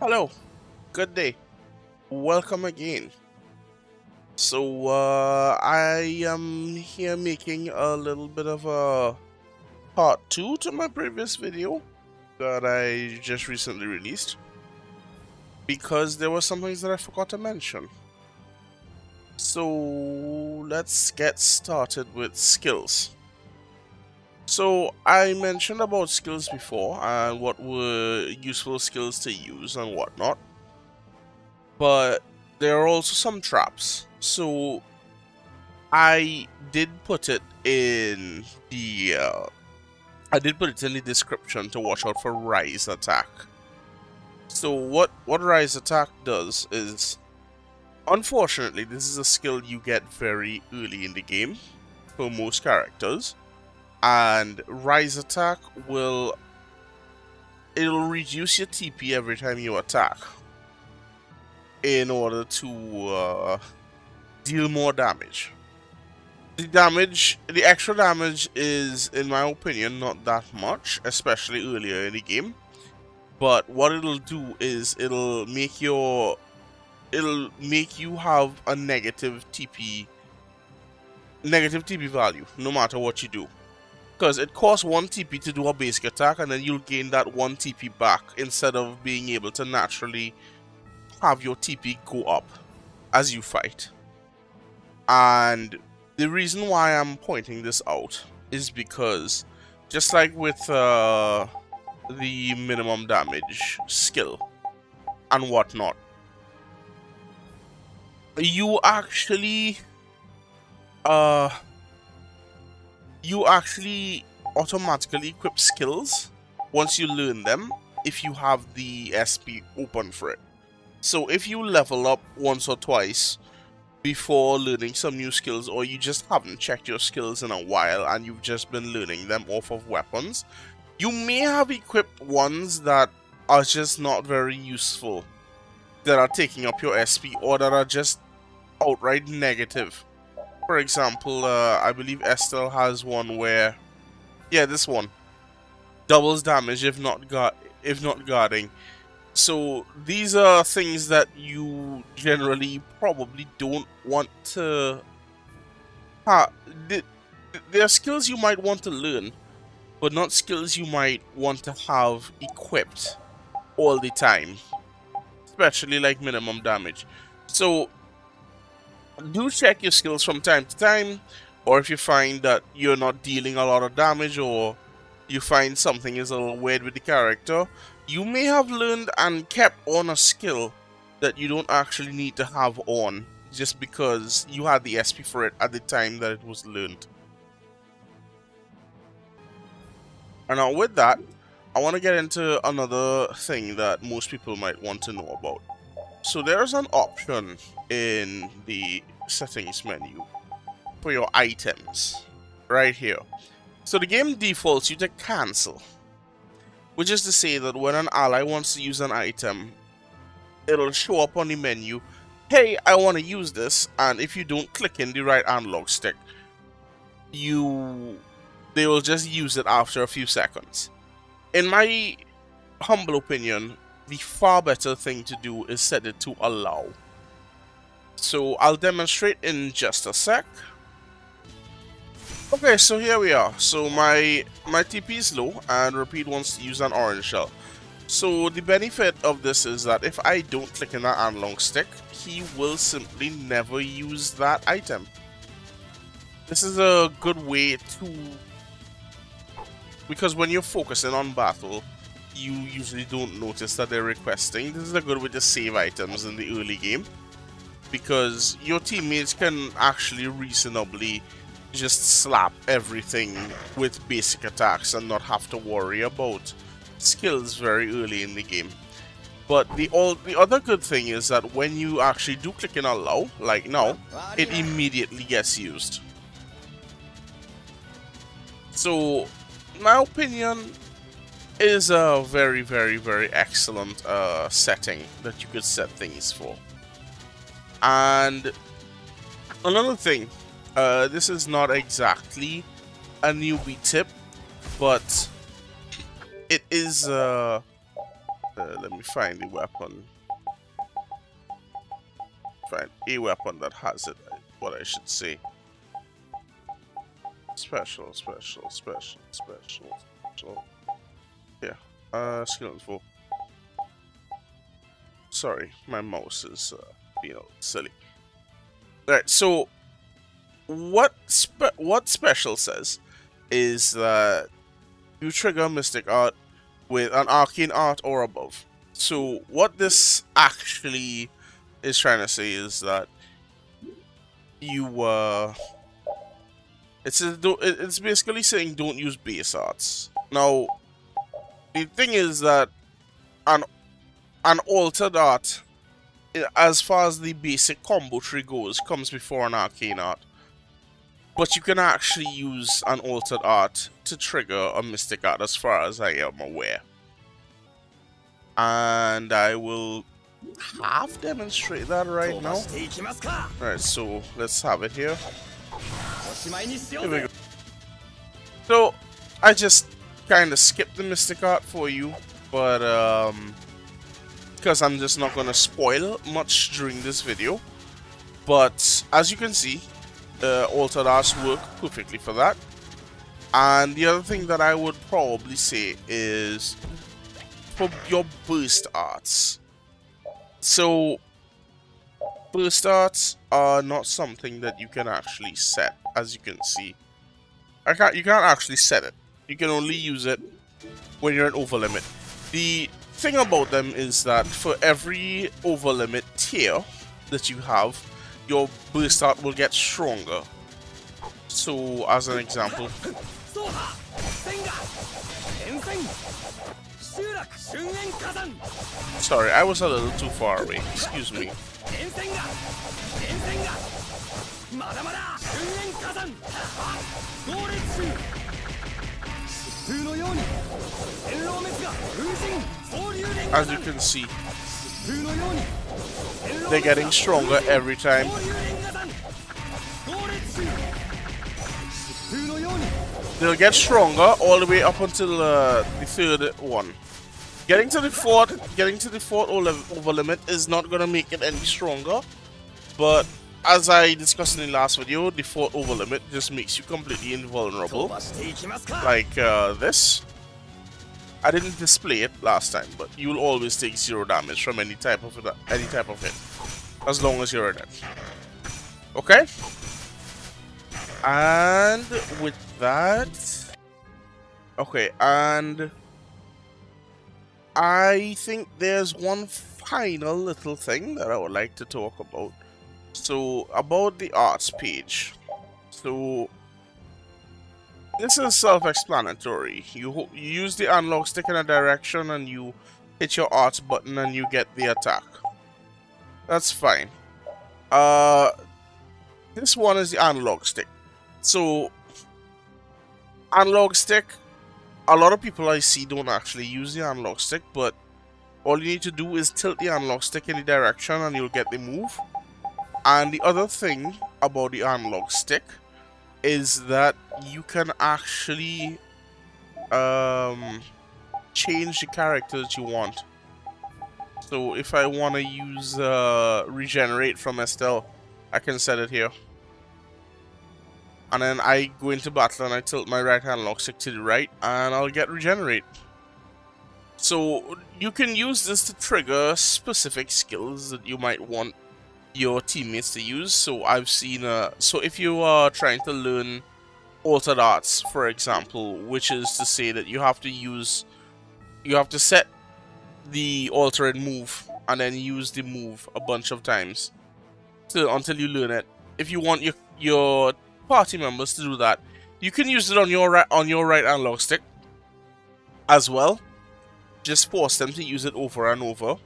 Hello, good day, welcome again. I am here making a little bit of a part 2 to my previous video that I just recently released because there were some things that I forgot to mention. So let's get started with skills. So I mentioned about skills before and what were useful skills to use and whatnot, but there are also some traps. So I did put it in the description to watch out for rise attack. So what rise attack does is, unfortunately, this is a skill you get very early in the game for most characters, and rise attack it'll reduce your TP every time you attack in order to deal more damage. The extra damage is, in my opinion, not that much, especially earlier in the game. But what it'll do is it'll make you have a negative TP value no matter what you do. Because it costs 1 TP to do a basic attack, and then you'll gain that 1 TP back instead of being able to naturally have your TP go up as you fight. And the reason why I'm pointing this out is because, just like with the minimum damage skill and whatnot, you actually automatically equip skills once you learn them if you have the SP open for it. So if you level up once or twice before learning some new skills, or you just haven't checked your skills in a while and you've just been learning them off of weapons, you may have equipped ones that are just not very useful, that are taking up your SP, or that are just outright negative. For example, I believe Estelle has one where, yeah, this one doubles damage if not guarding. So these are things that you generally probably don't want to have. There are skills you might want to learn, but not skills you might want to have equipped all the time, especially like minimum damage. So do check your skills from time to time, or if you find that you're not dealing a lot of damage, or you find something is a little weird with the character, you may have learned and kept on a skill that you don't actually need to have on just because you had the SP for it at the time that it was learned. And now with that, I want to get into another thing that most people might want to know about. So there's an option in the settings menu for your items right here. So the game defaults you to cancel, which is to say that when an ally wants to use an item, it'll show up on the menu, hey, I want to use this, and if you don't click in the right analog stick, they will just use it after a few seconds. In my humble opinion, the far better thing to do is set it to allow. So I'll demonstrate in just a sec. Okay, so here we are. So my TP is low and Repeat wants to use an orange shell. So the benefit of this is that if I don't click in that analog stick, he will simply never use that item. This is a good way to, because when you're focusing on battle, you usually don't notice that they're requesting. This is a good way to save items in the early game, because your teammates can actually reasonably just slap everything with basic attacks and not have to worry about skills very early in the game. But the other good thing is that when you actually do click in allow, like now, it immediately gets used. So, in my opinion, it is a very, very, very excellent setting that you could set things for. And another thing, this is not exactly a newbie tip, but it is Let me find the weapon. Find a weapon that has it, what I should say. Special. Yeah. Skill info. Sorry, my mouse is being a little silly. Alright, so what special says is that you trigger Mystic Art with an Arcane Art or above. So what this actually is trying to say is that you it's basically saying don't use base arts. Now the thing is that an altered art, as far as the basic combo tree goes, comes before an arcane art. But you can actually use an altered art to trigger a mystic art as far as I am aware. And I will half demonstrate that right now. Alright, so let's have it here. Here we go. So I just kind of skipped the mystic art for you, but because I'm just not going to spoil much during this video. But as you can see, altered arts work perfectly for that. And the other thing that I would probably say is for your burst arts. So burst arts are not something that you can actually set, as you can see. You can't actually set it. You can only use it when you're in overlimit. The thing about them is that for every overlimit tier that you have, your burst art will get stronger. So, as an example, sorry, I was a little too far away. Excuse me. As you can see, they're getting stronger every time. They'll get stronger all the way up until the third one. Getting to the fourth overlimit is not gonna make it any stronger, but as I discussed in the last video, the fourth overlimit just makes you completely invulnerable. Like this. I didn't display it last time, but you will always take 0 damage from any type of hit, as long as you're in it. Okay. And with that, okay, and I think there's one final little thing that I would like to talk about. So about the arts page. So this is self-explanatory. You use the analog stick in a direction and you hit your arts button and you get the attack. That's fine. This one is the analog stick. So analog stick, a lot of people I see don't actually use the analog stick, but all you need to do is tilt the analog stick in the direction and you'll get the move. And the other thing about the analog stick is that you can actually change the character that you want. So if I want to use regenerate from Estelle, I can set it here. And then I go into battle and I tilt my right analog stick to the right and I'll get regenerate. So you can use this to trigger specific skills that you might want your teammates to use. So I've seen so if you are trying to learn altered arts, for example, which is to say that you have to set the altered move and then use the move a bunch of times until you learn it. If you want your party members to do that, you can use it on your right analog stick as well. Just force them to use it over and over.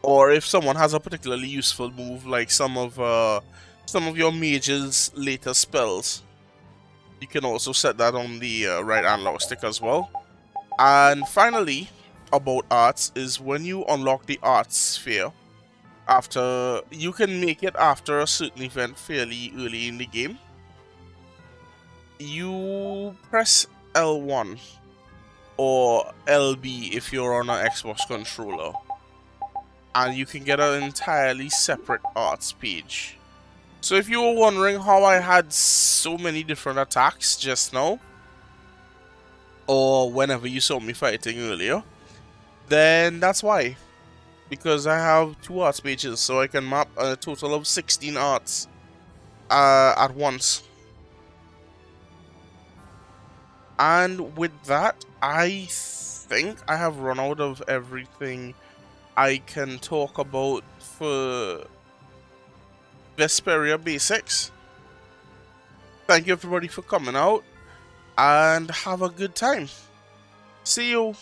Or if someone has a particularly useful move, like some of your mage's later spells, you can also set that on the right analog stick as well. And finally, about arts is when you unlock the art sphere, you can make it after a certain event fairly early in the game. You press L1 or LB if you're on an Xbox controller. And you can get an entirely separate arts page. So if you were wondering how I had so many different attacks just now, or whenever you saw me fighting earlier, then that's why. Because I have 2 arts pages, so I can map a total of 16 arts at once. And with that, I think I have run out of everything I can talk about for Vesperia Basics. Thank you everybody for coming out, and have a good time. See you.